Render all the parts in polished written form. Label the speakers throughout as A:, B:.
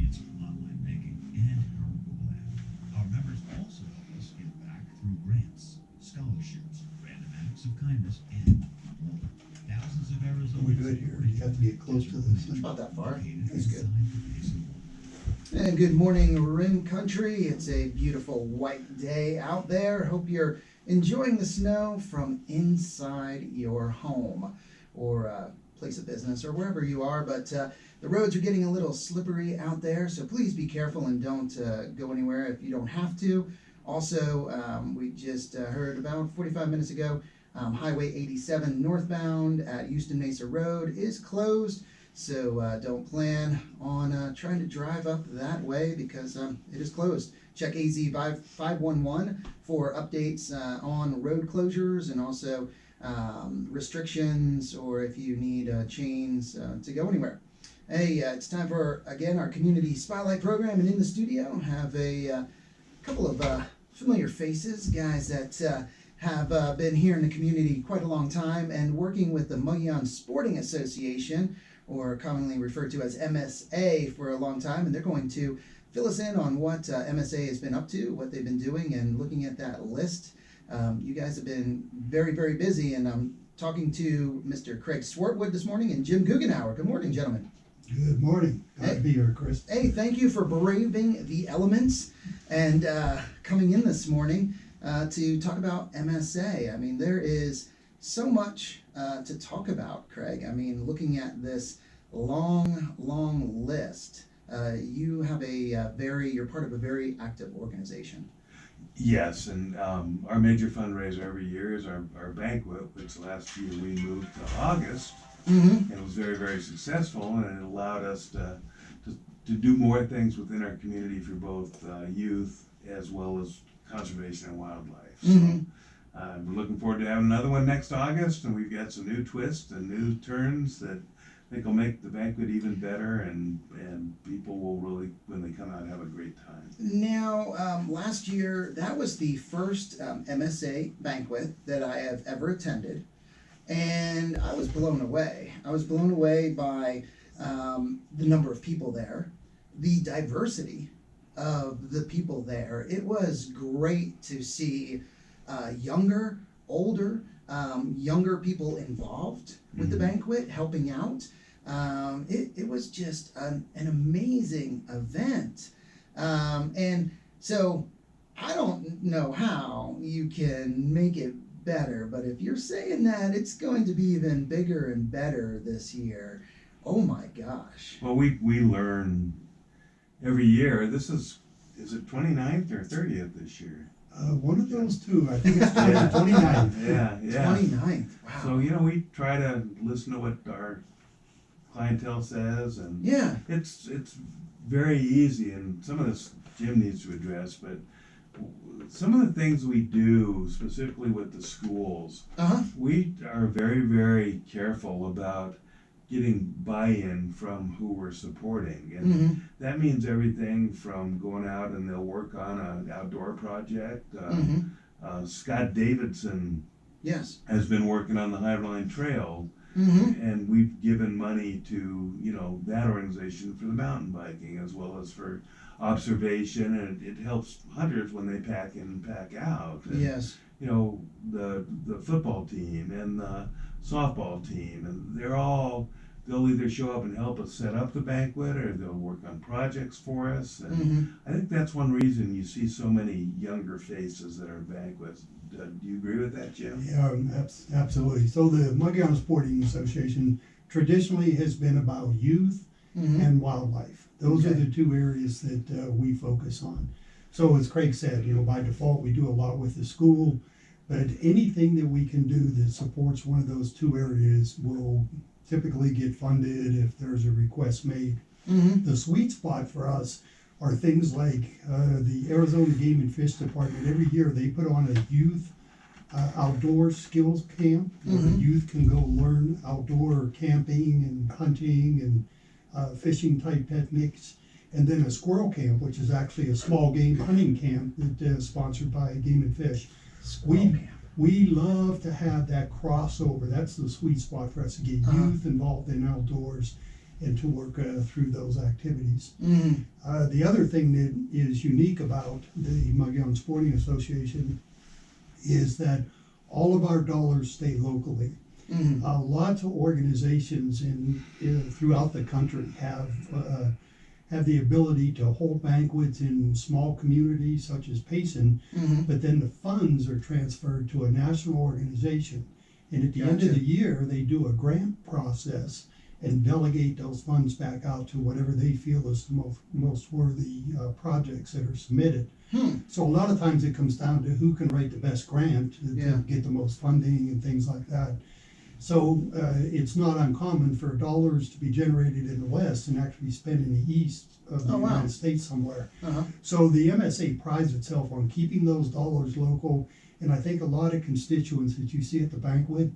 A: convenience of online banking and our mobile app. Our members also help us give back through grants, scholarships, random acts of kindness, and more. Thousands of Arizonans.
B: We good here? You have to get close to this.
C: It's not that far.
A: That's
C: That's good.
A: good.
C: And good morning, Rim Country. It's a beautiful white day out there. Hope you're enjoying the snow from inside your home or place of business or wherever you are. But the roads are getting a little slippery out there, so please be careful and don't go anywhere if you don't have to. Also, we just heard about 45 minutes ago, Highway 87 northbound at Houston Mesa Road is closed. So don't plan on trying to drive up that way because it is closed. Check AZ 511 for updates on road closures and also restrictions or if you need chains to go anywhere. Hey, it's time for, again, our Community Spotlight program. And in the studio have a couple of familiar faces, guys that have been here in the community quite a long time and working with the Mogollon Sporting Association, or commonly referred to as MSA, for a long time, and they're going to fill us in on what MSA has been up to, what they've been doing, and looking at that list. You guys have been very, very busy, and I'm talking to Mr. Craig Swartwood this morning and Jim Goughnour. Good morning, gentlemen.
B: Good morning. Glad to be here, Chris.
C: Hey, thank you for braving the elements and coming in this morning to talk about MSA. I mean, there is so much to talk about, Craig. I mean, looking at this long list, you have you're part of a very active organization.
D: Yes, and our major fundraiser every year is our banquet, which last year we moved to August.
C: Mm-hmm.
D: And it was very, very successful, and it allowed us to do more things within our community for both youth as well as conservation and wildlife.
C: Mm-hmm.
D: So we're looking forward to having another one next August, and we've got some new twists and new turns that I think will make the banquet even better, and people will really, when they come out, have a great time.
C: Now, last year, that was the first MSA banquet that I have ever attended, and I was blown away. I was blown away by the number of people there, the diversity of the people there. It was great to see younger, older, younger people involved with the banquet, helping out. It was just an amazing event. And so I don't know how you can make it better, but if you're saying that it's going to be even bigger and better this year, oh my gosh.
D: Well, we learn every year. Is it 29th or 30th this year?
B: One of those two. I think it's 29th.
D: Yeah.
C: 29th. Wow.
D: So, we try to listen to what our clientele says, and
C: Yeah.
D: it's very easy, and some of this Jim needs to address, but some of the things we do, specifically with the schools, we are very, very careful about getting buy-in from who we're supporting. And that means everything from going out and they'll work on an outdoor project. Scott Davidson
C: Yes.
D: has been working on the Highline Trail, and we've given money to that organization for the mountain biking as well as for observation, and it helps hunters when they pack in and pack out. And,
C: Yes.
D: The football team and the softball team, and they'll either show up and help us set up the banquet, or they'll work on projects for us. And I think that's one reason you see so many younger faces at our banquets. Do you agree with that, Jim?
B: Yeah, absolutely. So the Mogollon Sporting Association traditionally has been about youth and wildlife. Those are the two areas that we focus on. So as Craig said, by default we do a lot with the school, but anything that we can do that supports one of those two areas will typically get funded if there's a request made. The sweet spot for us are things like the Arizona Game and Fish Department. Every year they put on a youth outdoor skills camp where the youth can go learn outdoor camping and hunting and fishing type techniques. And then a squirrel camp, which is actually a small game hunting camp that is sponsored by Game and Fish. We love to have that crossover. That's the sweet spot for us, to get youth involved in outdoors and to work through those activities.
C: Mm-hmm.
B: The other thing that is unique about the Mogollon Sporting Association is that all of our dollars stay locally.
C: Mm-hmm.
B: Lots of organizations throughout the country have the ability to hold banquets in small communities such as Payson,
C: Mm-hmm.
B: but then the funds are transferred to a national organization. And at the end of
C: Gotcha.
B: the year, they do a grant process and delegate those funds back out to whatever they feel is the most worthy projects that are submitted. So a lot of times it comes down to who can write the best grant to get the most funding and things like that. So it's not uncommon for dollars to be generated in the West and actually spent in the East of the United States somewhere.
C: Uh-huh.
B: So the MSA prides itself on keeping those dollars local, and I think a lot of constituents that you see at the banquet,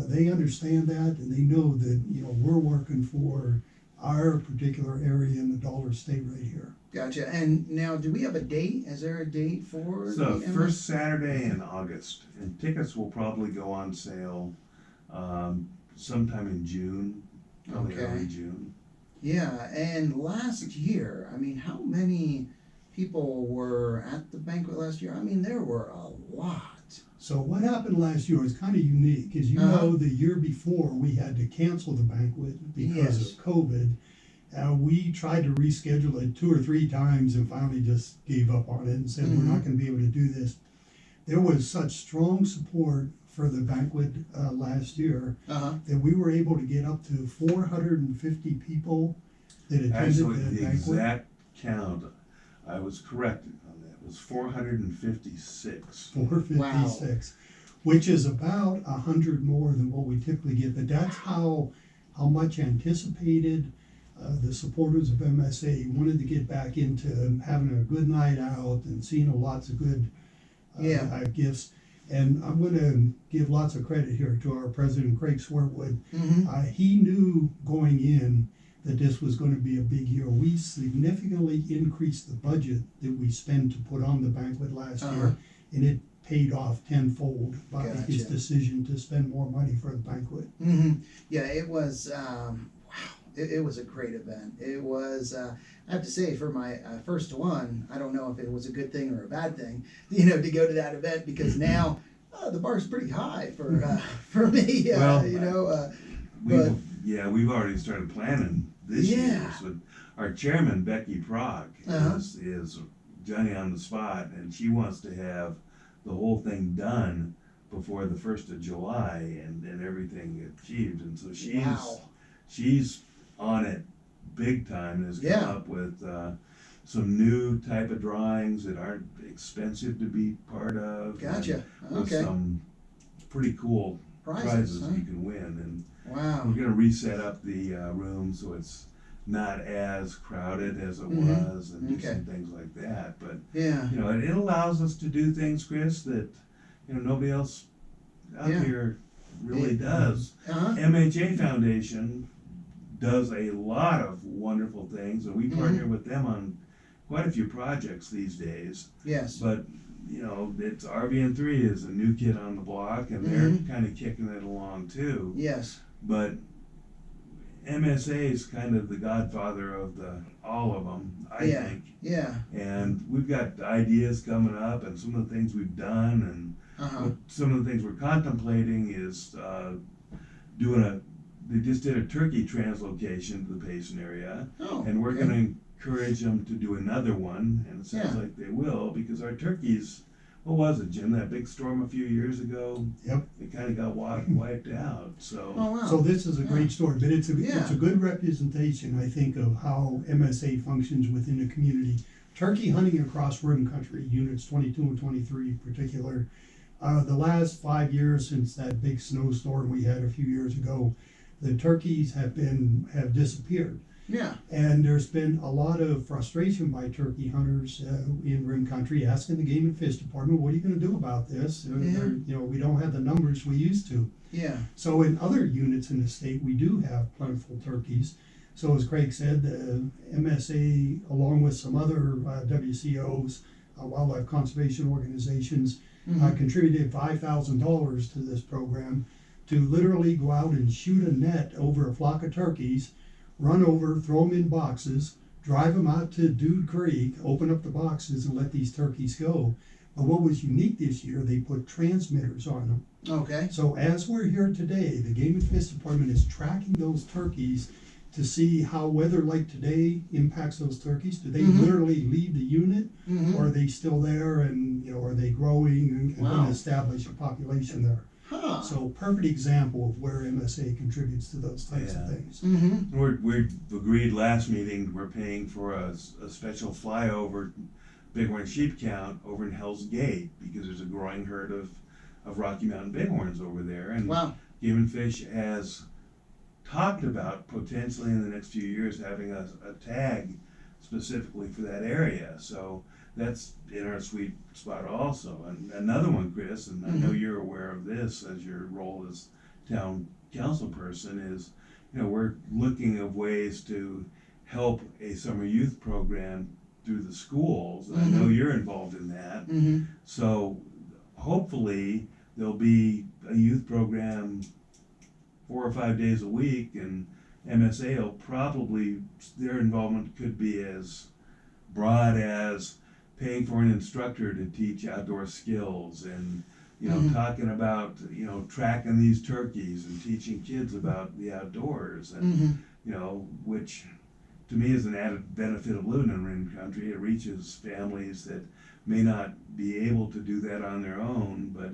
B: they understand that, and they know that we're working for our particular area and the dollars stay right here.
C: Gotcha. And now, do we have a date? Is there a date for
D: So
C: the
D: first Saturday in August, and tickets will probably go on sale sometime in June, probably early June.
C: Yeah, and last year, I mean, how many people were at the banquet last year? I mean, there were a lot.
B: So what happened last year was kind of unique. As you know, the year before we had to cancel the banquet because of COVID. We tried to reschedule it 2 or 3 times and finally just gave up on it and said we're not going to be able to do this. There was such strong support for the banquet last year that we were able to get up to 450 people that attended
D: Actually,
B: the
D: the
B: banquet.
D: exact count, I was corrected on that, was 456.
B: 456, which is about 100 more than what we typically get. But that's how much anticipated the supporters of MSA wanted to get back into having a good night out and seeing lots of good gifts. And I'm going to give lots of credit here to our president, Craig Swartwood. He knew going in that this was going to be a big year. We significantly increased the budget that we spent to put on the banquet last year, and it paid off tenfold by his decision to spend more money for the banquet.
C: Yeah, it was, wow, it was a great event. It was, I have to say, for my first one, I don't know if it was a good thing or a bad thing, to go to that event, because now the bar's pretty high for me,
D: We've already started planning this year. So our chairman, Becky Prock, is Johnny on the spot, and she wants to have the whole thing done before the 1st of July and everything achieved. And so she's on it big time and has come up with some new type of drawings that aren't expensive to be part of.
C: Gotcha.
D: With some pretty cool prizes you can win. And
C: wow.
D: We're going to reset up the room so it's not as crowded as it was, and do some things like that. But it allows us to do things, Chris, that nobody else out here really does. MHA Foundation does a lot of wonderful things, and we partner with them on quite a few projects these days.
C: Yes.
D: But it's RVN3 is a new kid on the block, and they're kind of kicking it along too.
C: Yes.
D: But MSA is kind of the godfather of all of them, I think.
C: Yeah.
D: And we've got ideas coming up, and some of the things we've done, and some of the things we're contemplating is they just did a turkey translocation to the Payson area, and we're going to encourage them to do another one, and it sounds like they will, because our turkeys, what was it, Jim, that big storm a few years ago?
B: Yep.
D: It kind of got wiped out, so.
C: Oh, wow.
B: So this is a great story, but it's a good representation, I think, of how MSA functions within the community. Turkey hunting across RIM country, units 22 and 23 in particular, the last 5 years since that big snowstorm we had a few years ago, the turkeys have disappeared.
C: Yeah.
B: And there's been a lot of frustration by turkey hunters in RIM country asking the Game and Fish Department, what are you going to do about this? We don't have the numbers we used to.
C: Yeah.
B: So in other units in the state, we do have plentiful turkeys. So as Craig said, the MSA, along with some other WCOs, wildlife conservation organizations, contributed $5,000 to this program to literally go out and shoot a net over a flock of turkeys run over, throw them in boxes, drive them out to Dude Creek, open up the boxes and let these turkeys go. But what was unique this year, they put transmitters on them.
C: Okay.
B: So as we're here today, the Game and Fish Department is tracking those turkeys to see how weather like today impacts those turkeys. Do they literally leave the unit, or are they still there, and are they growing and going to establish a population there?
C: Huh.
B: So perfect example of where MSA contributes to those types of things.
D: We agreed last meeting we're paying for a special flyover bighorn sheep count over in Hell's Gate because there's a growing herd of Rocky Mountain bighorns over there, and Game and Fish has talked about potentially in the next few years having a tag specifically for that area. So that's in our sweet spot also. And another one, Chris, and I know you're aware of this as your role as town council person, is we're looking at ways to help a summer youth program through the schools. And I know you're involved in that. So hopefully there'll be a youth program 4 or 5 days a week, and MSA will probably, their involvement could be as broad as paying for an instructor to teach outdoor skills, and talking about tracking these turkeys and teaching kids about the outdoors, and which to me is an added benefit of living in Rim Country. It reaches families that may not be able to do that on their own, but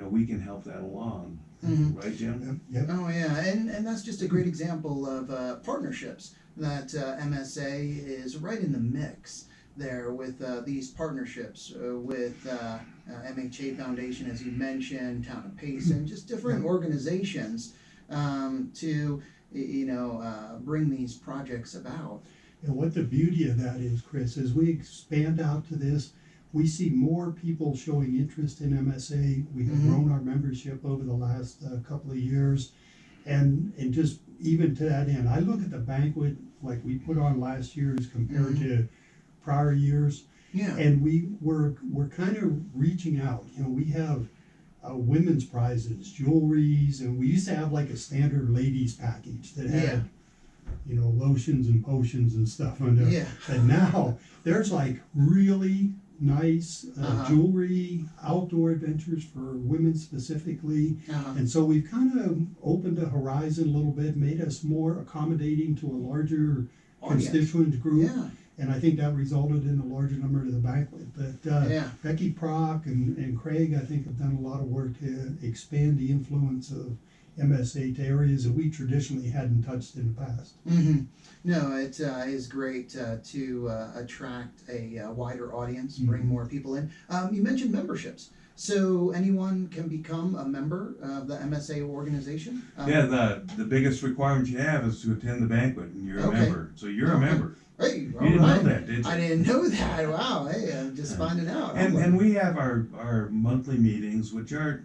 D: we can help that along. Right, Jim?
B: Yep.
C: Oh yeah, and that's just a great example of partnerships that MSA is right in the mix there with these partnerships with MHA Foundation, as you mentioned, Town of Payson, just different organizations to bring these projects about.
B: And what the beauty of that is, Chris, as we expand out to this, we see more people showing interest in MSA. We have grown our membership over the last couple of years. And just even to that end, I look at the banquet like we put on last year's compared to prior years.
C: Yeah.
B: And we're kind of reaching out. We have women's prizes, jewelries, and we used to have like a standard ladies package that had lotions and potions and stuff under.
C: Yeah.
B: And now there's like really nice jewelry, outdoor adventures for women specifically. And so we've kind of opened the horizon a little bit, made us more accommodating to a larger constituent group.
C: Yeah.
B: And I think that resulted in a larger number to the banquet. But Becky Prock and Craig, I think, have done a lot of work to expand the influence of MSA to areas that we traditionally hadn't touched in the past.
C: No, it is great to attract a wider audience, bring more people in. You mentioned memberships. So anyone can become a member of the MSA organization?
D: The biggest requirement you have is to attend the banquet, and you're a member. So you're a member.
C: Hey,
D: you didn't know that, did you?
C: I didn't know that. Wow. Hey, I'm just finding out.
D: And we have our monthly meetings, which are,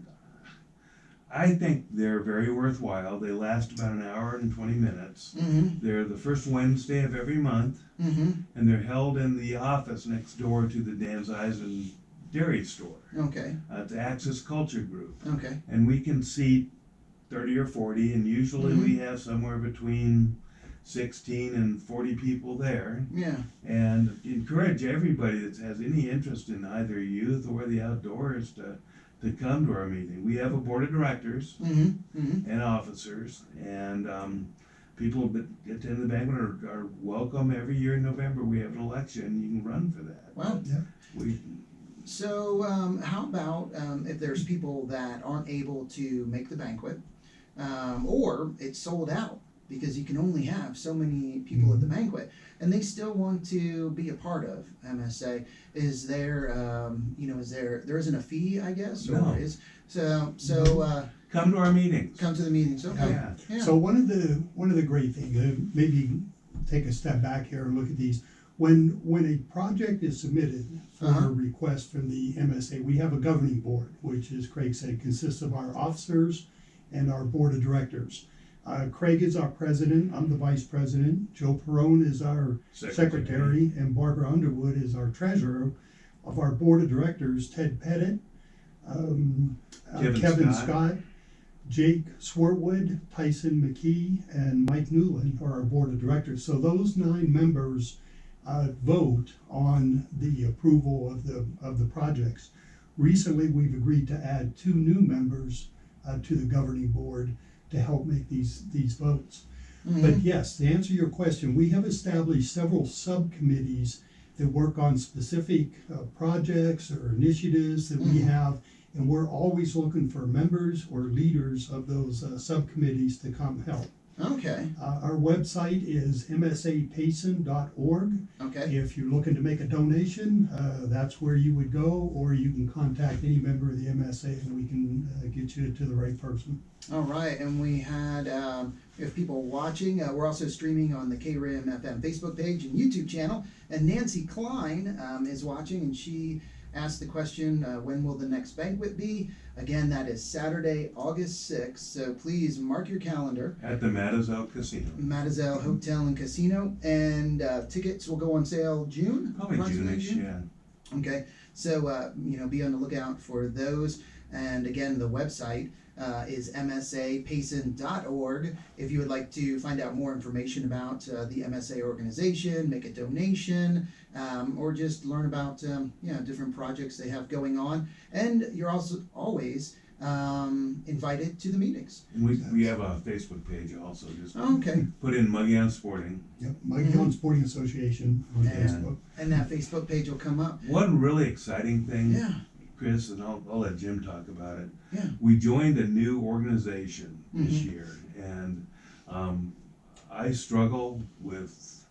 D: I think they're very worthwhile. They last about an hour and 20 minutes. They're the first Wednesday of every month, and they're held in the office next door to the Dan's Eisen Dairy Store.
C: Okay.
D: It's Access Culture Group.
C: Okay.
D: And we can seat 30 or 40, and usually we have somewhere between 16 and 40 people there.
C: Yeah.
D: And encourage everybody that has any interest in either youth or the outdoors to come to our meeting. We have a board of directors and officers, and people that attend the banquet are welcome. Every year in November we have an election. You can run for that.
C: Wow.
B: Yeah.
C: So how about if there's people that aren't able to make the banquet, or it's sold out because you can only have so many people at the banquet, and they still want to be a part of MSA? Is there, there isn't a fee, I guess, or
D: No.
C: come
D: to our meetings.
C: Come to the meetings. Okay.
D: Yeah.
B: So one of the great things, maybe take a step back here and look at these. When a project is submitted for a request from the MSA, we have a governing board, which, as Craig said, consists of our officers and our board of directors. Craig is our president. I'm the vice president. Joe Perone is our secretary, and Barbara Underwood is our treasurer. Of our board of directors, Ted Pettit, Kevin Scott, Jake Swartwood, Tyson McKee, and Mike Newland are our board of directors. So those 9 members vote on the approval of the projects. Recently, we've agreed to add 2 new members to the governing board to help make these votes. But yes, to answer your question, we have established several subcommittees that work on specific projects or initiatives that we have, and we're always looking for members or leaders of those subcommittees to come help.
C: Okay.
B: Our website is msapayson.org.
C: Okay.
B: If you're looking to make a donation, that's where you would go, or you can contact any member of the MSA and we can get you to the right person.
C: All right, and we had, if people watching, we're also streaming on the KRIM FM Facebook page and YouTube channel, and Nancy Klein is watching, and she asked the question, when will the next banquet be? Again, that is Saturday, August 6th, so please mark your calendar.
D: At the Matazel Casino.
C: Matazel Hotel and Casino, and tickets will go on sale June?
D: Probably
C: approximately
D: June-ish, yeah.
C: Okay, so, be on the lookout for those, and again, the website is msapayson.org. If you would like to find out more information about the MSA organization, make a donation, or just learn about different projects they have going on. And you're also always invited to the meetings.
D: And we have a Facebook page also. Just
C: Okay.
D: put in Mogollon Sporting.
B: Yep, Mogollon Sporting Association on
C: And-
B: Facebook.
C: And that Facebook page will come up.
D: One really exciting thing,
C: Yeah.
D: Chris, and I'll let Jim talk about it.
C: Yeah.
D: We joined a new organization this
C: Mhm.
D: year, and I struggle with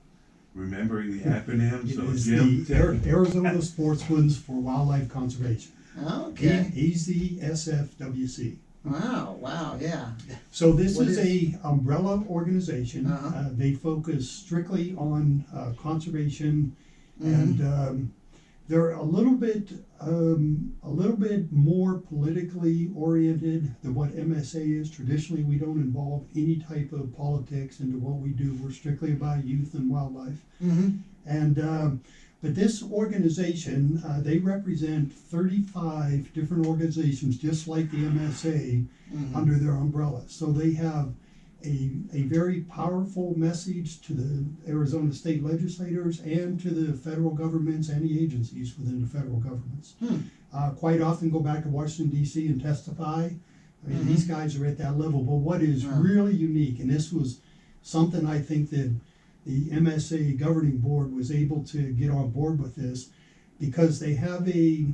D: remembering the acronym.
B: It
D: So
B: is
D: Jim,
B: the Arizona Sportswoods for Wildlife Conservation.
C: Okay.
B: AZSFWC.
C: Wow, yeah.
B: So this
C: What
B: is
C: is-
B: a umbrella organization.
C: Uh-huh.
B: They focus strictly on conservation,
C: Mhm.
B: and they're a little bit more politically oriented than what MSA is. Traditionally, we don't involve any type of politics into what we do. We're strictly about youth and wildlife.
C: Mhm.
B: And but this organization, they represent 35 different organizations, just like the MSA,
C: Mhm.
B: under their umbrella. So they have a very powerful message to the Arizona state legislators and to the federal governments and the agencies within the federal governments. Quite often go back to Washington, D.C. and testify. I mean, these guys are at that level. But what is really unique, and this was something I think that the MSA governing board was able to get on board with this, because they have a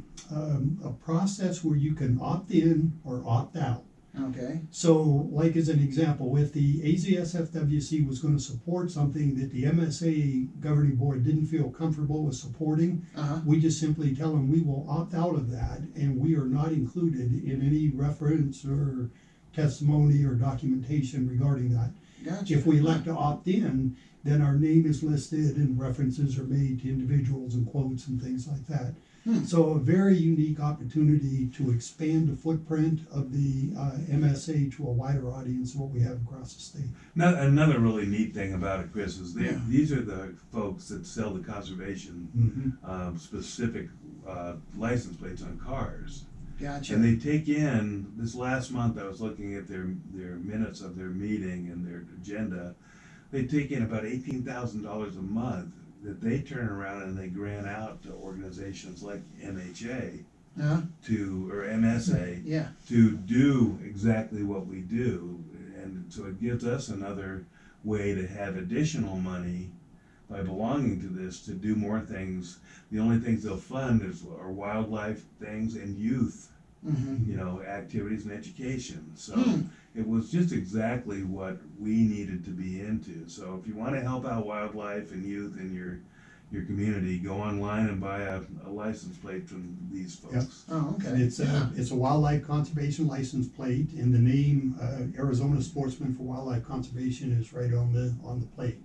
B: process where you can opt in or opt out.
C: Okay.
B: So, like as an example, if the AZSFWC was going to support something that the MSA governing board didn't feel comfortable with supporting,
C: Uh-huh.
B: we just simply tell them we will opt out of that, and we are not included in any reference or testimony or documentation regarding that.
C: Gotcha.
B: If we elect to opt in, then our name is listed and references are made to individuals and quotes and things like that. So a very unique opportunity to expand the footprint of the MSA to a wider audience than what we have across the state.
D: Now, another really neat thing about it, Chris, is
C: Yeah.
D: these are the folks that sell the conservation specific license plates on cars.
C: Gotcha.
D: And they take in, this last month I was looking at their minutes of their meeting and their agenda, they take in about $18,000 a month that they turn around and they grant out to organizations like MHA or MSA
C: Yeah.
D: to do exactly what we do. And so it gives us another way to have additional money by belonging to this to do more things. The only things they'll fund are wildlife things and youth, activities and education. So it was just exactly what we needed to be into. So if you want to help out wildlife and youth in your community, go online and buy a license plate from these folks.
B: Yep.
C: Oh, okay.
B: And it's a wildlife conservation license plate, and the name Arizona Sportsman for Wildlife Conservation is right on the plate.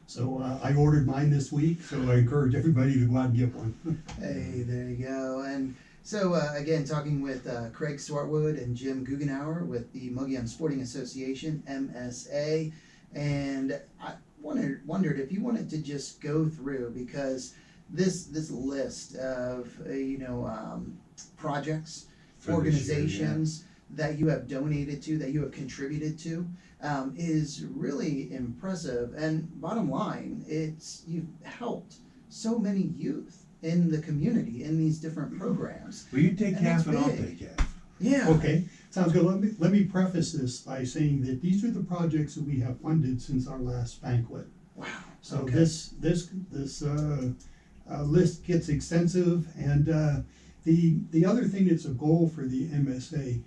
B: So I ordered mine this week, so I encourage everybody to go out and get one.
C: Hey, there you go. And so, again, talking with Craig Swartwood and Jim Goughnour with the Mogollon Sporting Association, MSA. And I wondered if you wanted to just go through, because this list of, projects,
D: For this year,
C: organizations that you have donated to, that you have contributed to, is really impressive. And bottom line, you've helped so many youth in the community in these different programs.
D: Well, you take
C: And
D: half
C: that's
D: and I'll
C: big.
D: take half.
C: Yeah.
B: Okay, sounds good. Let me preface this by saying that these are the projects that we have funded since our last banquet.
C: Wow.
B: So
C: Okay.
B: this list gets extensive, and the other thing that's a goal for the MSA,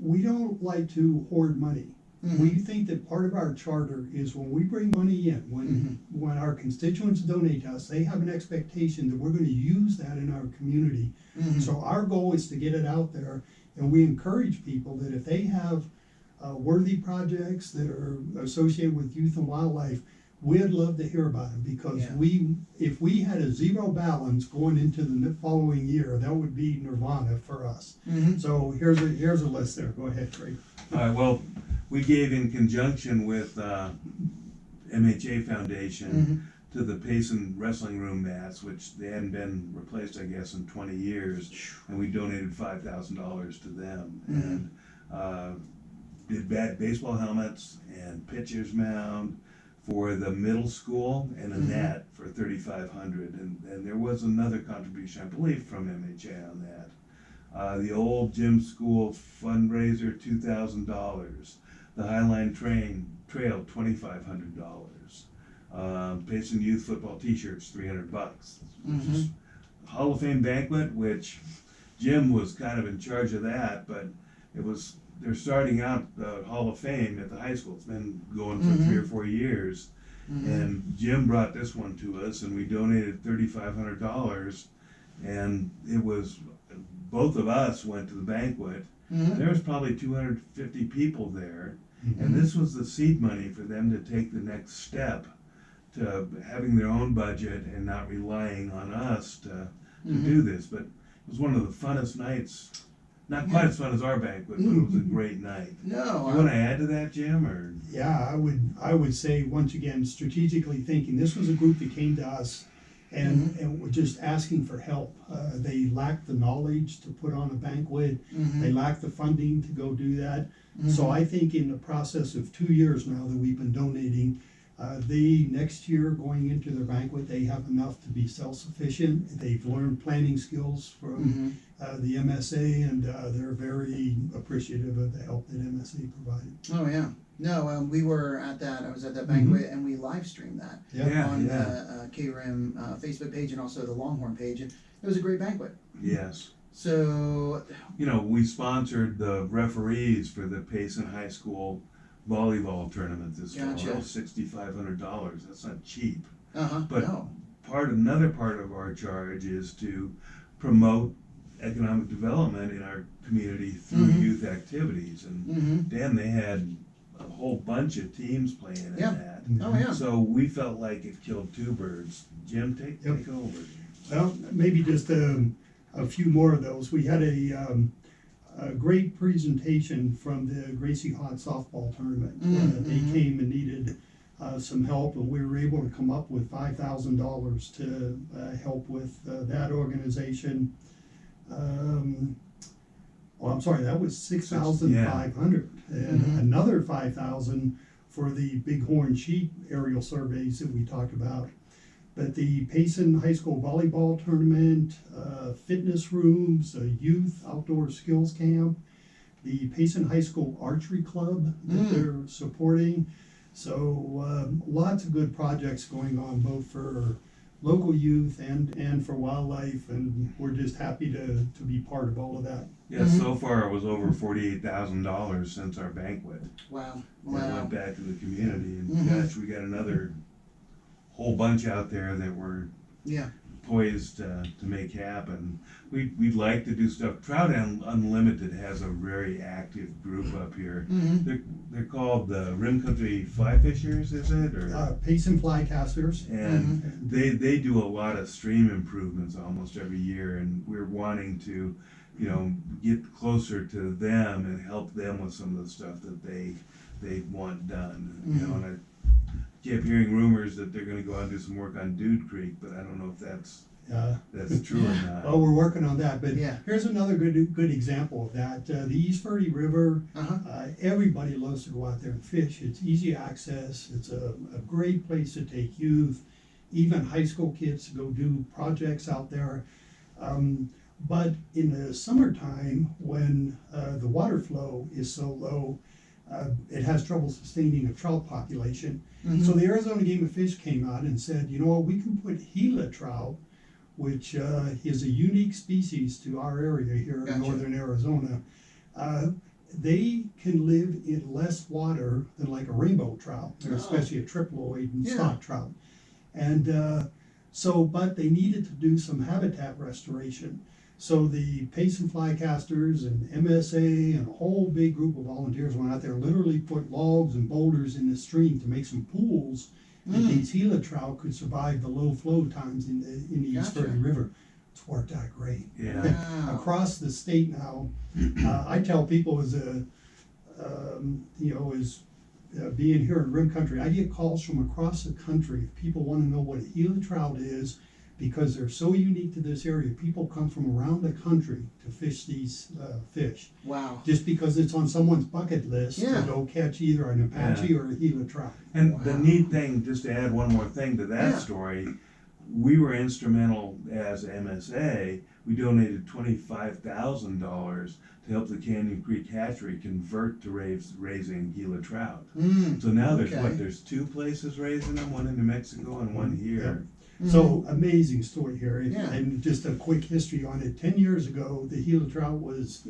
B: we don't like to hoard money. We think that part of our charter is when we bring money in, when our constituents donate to us, they have an expectation that we're going to use that in our community. So our goal is to get it out there, and we encourage people that if they have worthy projects that are associated with youth and wildlife, we'd love to hear about them, because
C: Yeah.
B: if we had a zero balance going into the following year, that would be nirvana for us. So here's a list there. Go ahead, Craig.
D: All right, well, we gave in conjunction with MHA Foundation to the Payson Wrestling Room mats, which they hadn't been replaced, I guess, in 20 years, and we donated $5,000 to them. And did baseball helmets and pitcher's mound for the middle school, and a net for $3,500. And there was another contribution, I believe, from MHA on that. The old gym school fundraiser, $2,000. The Highline Trail, $2,500. Payson Youth football T-shirts, $300. Hall of Fame banquet, which Jim was kind of in charge of that, but they're starting out the Hall of Fame at the high school. It's been going for 3 or 4 years, and Jim brought this one to us, and we donated $3,500, and it was, both of us went to the banquet. There was probably 250 people there, and this was the seed money for them to take the next step to having their own budget and not relying on us to do this. But it was one of the funnest nights. Not quite as fun as our banquet, but it was a great night.
C: No.
D: You want to add to that, Jim, or?
B: Yeah, I would say, once again, strategically thinking, this was a group that came to us and were just asking for help. They lacked the knowledge to put on a banquet. They lacked the funding to go do that. So I think in the process of 2 years now that we've been donating, next year going into their banquet, they have enough to be self-sufficient. They've learned planning skills from the MSA, and they're very appreciative of the help that MSA provided.
C: Oh yeah. No, I was at that banquet, and we live streamed that on the KRIM Facebook page and also the Longhorn page, and it was a great banquet.
D: Yes.
C: So,
D: we sponsored the referees for the Payson High School volleyball tournament this fall.
C: Gotcha.
D: That was $6,500. That's not cheap. But
C: no.
D: another part of our charge is to promote economic development in our community through youth activities. And Dan, they had a whole bunch of teams playing in that.
C: Oh yeah.
D: So we felt like it killed two birds. Jim, take over.
B: Well, maybe just a few more of those. We had a great presentation from the Gracie Hot softball tournament. They came and needed some help, and we were able to come up with $5,000 to help with that organization. I'm sorry, that was $6,500, and another $5,000 for the bighorn sheep aerial surveys that we talked about. But the Payson High School volleyball tournament, fitness rooms, a youth outdoor skills camp, the Payson High School archery club that they're supporting. So lots of good projects going on, both for local youth and for wildlife, and we're just happy to be part of all of that.
D: Yeah, so far it was over $48,000 since our banquet.
C: Wow.
D: That went back to the community, and gosh, we got another whole bunch out there that we're poised to make happen. We'd like to do stuff. Trout Unlimited has a very active group up here. They're called the Rim Country Fly Fishers, is it? Or
B: Payson fly casters.
D: and they do a lot of stream improvements almost every year, and we're wanting to get closer to them and help them with some of the stuff that they want done. And I kept hearing rumors that they're going to go out and do some work on Dude Creek, but I don't know if that's that's true or not.
B: Oh, we're working on that, but
C: Yeah.
B: here's another good example of that. The East Verde River,
C: Uh-huh.
B: everybody loves to go out there and fish. It's easy access. It's a great place to take youth, even high school kids to go do projects out there. But in the summertime, when the water flow is so low, it has trouble sustaining a trout population.
C: Mhm.
B: So the Arizona Game and Fish came out and said, you know what, we can put Gila trout, which is a unique species to our area here
C: Gotcha.
B: in northern Arizona. They can live in less water than like a rainbow trout, or
C: Oh.
B: especially a triploid and
C: Yeah.
B: stock trout. And but they needed to do some habitat restoration. So the Payson Flycasters and MSA and a whole big group of volunteers went out there and literally put logs and boulders in the stream to make some pools that these Gila trout could survive the low flow times in the East
C: Gotcha.
B: Verde River. It's worked out great.
D: Yeah.
C: Wow.
B: Across the state now, I tell people being here in Rim Country, I get calls from across the country. People want to know what a Gila trout is because they're so unique to this area. People come from around the country to fish these fish
C: Wow.
B: just because it's on someone's bucket list
C: Yeah.
B: to go catch either an Apache or a Gila trout.
D: And the
C: Wow.
D: neat thing, just to add one more thing to that
C: Yeah.
D: story, we were instrumental as MSA. We donated $25,000 to help the Canyon Creek Hatchery convert to raising Gila trout. So now
C: Okay.
D: there's two places raising them, one in New Mexico and one here.
B: So amazing story here,
C: Yeah.
B: and just a quick history on it. 10 years ago, the Gila trout was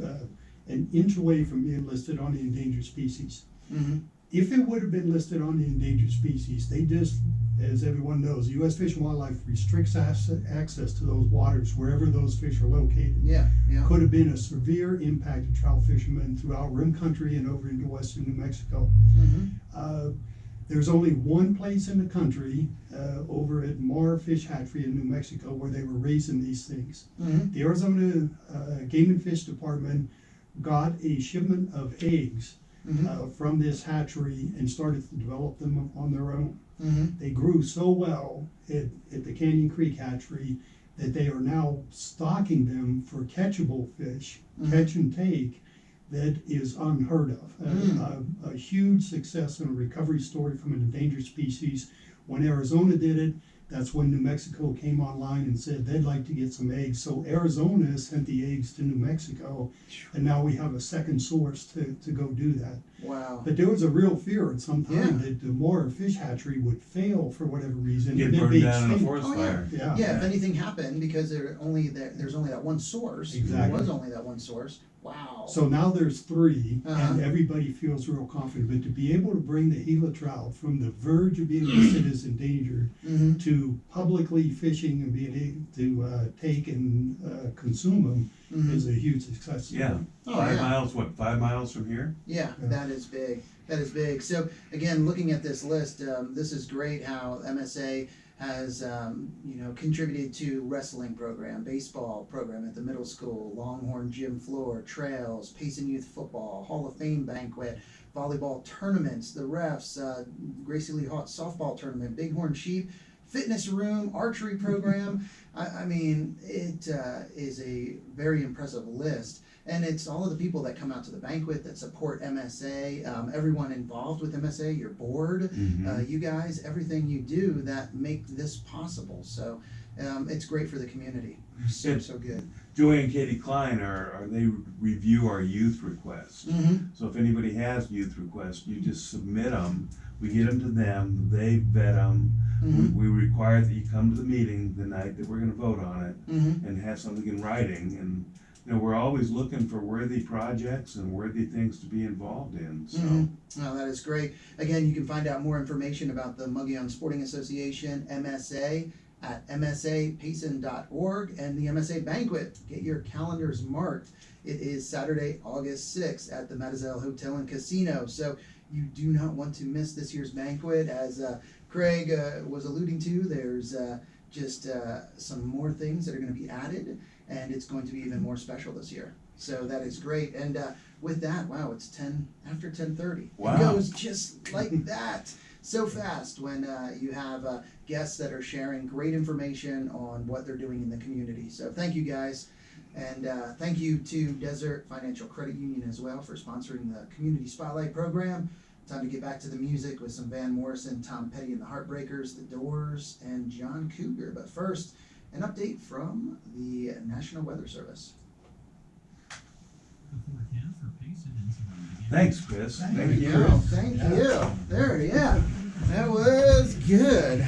B: an inch away from being listed on the endangered species.
C: Mm-hmm.
B: If it would have been listed on the endangered species, they just, as everyone knows, the U.S. Fish and Wildlife restricts access to those waters wherever those fish are located.
C: Yeah. Yeah.
B: Could have been a severe impact to trout fishermen throughout Rim Country and over into western New Mexico.
C: Mm-hmm.
B: There's only one place in the country, over at Mar Fish Hatchery in New Mexico, where they were raising these things.
C: Mm-hmm.
B: The Arizona Game and Fish Department got a shipment of eggs
C: Mm-hmm.
B: from this hatchery and started to develop them on their own.
C: Mm-hmm.
B: They grew so well at the Canyon Creek hatchery that they are now stocking them for catchable fish, catch and take, that is unheard of. A huge success and a recovery story from an endangered species. When Arizona did it, that's when New Mexico came online and said they'd like to get some eggs. So Arizona sent the eggs to New Mexico, and now we have a second source to go do that.
C: Wow.
B: But there was a real fear at some time
C: Yeah.
B: that the Moore Fish Hatchery would fail for whatever reason.
D: Get
B: and then
D: burned
B: be
D: down in a
B: extinct.
D: forest
C: Oh, yeah.
D: fire.
B: Yeah.
C: Yeah, if anything happened, because there's only that one source.
B: Exactly.
C: There was only that one source. Wow.
B: So now there's 3,
C: Uh-huh.
B: and everybody feels real confident. But to be able to bring the Gila trout from the verge of being listed as endangered
C: Mm-hmm.
B: to publicly fishing and being able to take and consume them
C: Mm-hmm.
B: is a huge success.
D: Yeah.
C: Oh,
D: 5
C: yeah.
D: miles, 5 miles from here?
C: Yeah,
B: Yeah.
C: that is big. That is big. So again, looking at this list, this is great how MSA has contributed to wrestling program, baseball program at the middle school, Longhorn gym floor, trails, Payson Youth football, Hall of Fame banquet, volleyball tournaments, the refs, Gracie Lee Hawk softball tournament, Bighorn Sheep, fitness room, archery program. I mean, it is a very impressive list. And it's all of the people that come out to the banquet that support MSA, everyone involved with MSA, your board, you guys, everything you do that make this possible. So it's great for the community. So good.
D: Joey and Katie Klein they review our youth requests.
C: Mm-hmm.
D: So if anybody has youth requests, you just submit them. We get them to them. They vet them.
C: Mm-hmm.
D: We require that you come to the meeting the night that we're going to vote on it
C: Mm-hmm.
D: and have something in writing. And we're always looking for worthy projects and worthy things to be involved in. So.
C: Mm-hmm. Oh, that is great. Again, you can find out more information about the Mogollon Sporting Association, MSA, at msapayson.org, and the MSA Banquet. Get your calendars marked. It is Saturday, August 6th at the Matazel Hotel and Casino. So you do not want to miss this year's banquet. As Craig was alluding to, there's just some more things that are going to be added, and it's going to be even more special this year. So that is great. And with that, wow, it's 10 after 10:30.
D: Wow.
C: It goes just like that. so fast when you have guests that are sharing great information on what they're doing in the community. So thank you guys. And thank you to Desert Financial Credit Union as well for sponsoring the Community Spotlight program. Time to get back to the music with some Van Morrison, Tom Petty and the Heartbreakers, The Doors, and John Cougar. But first, an update from the National Weather Service.
D: Thanks, Chris.
C: Thank you. Thank you. There, yeah. That was good.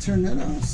C: Turn that off.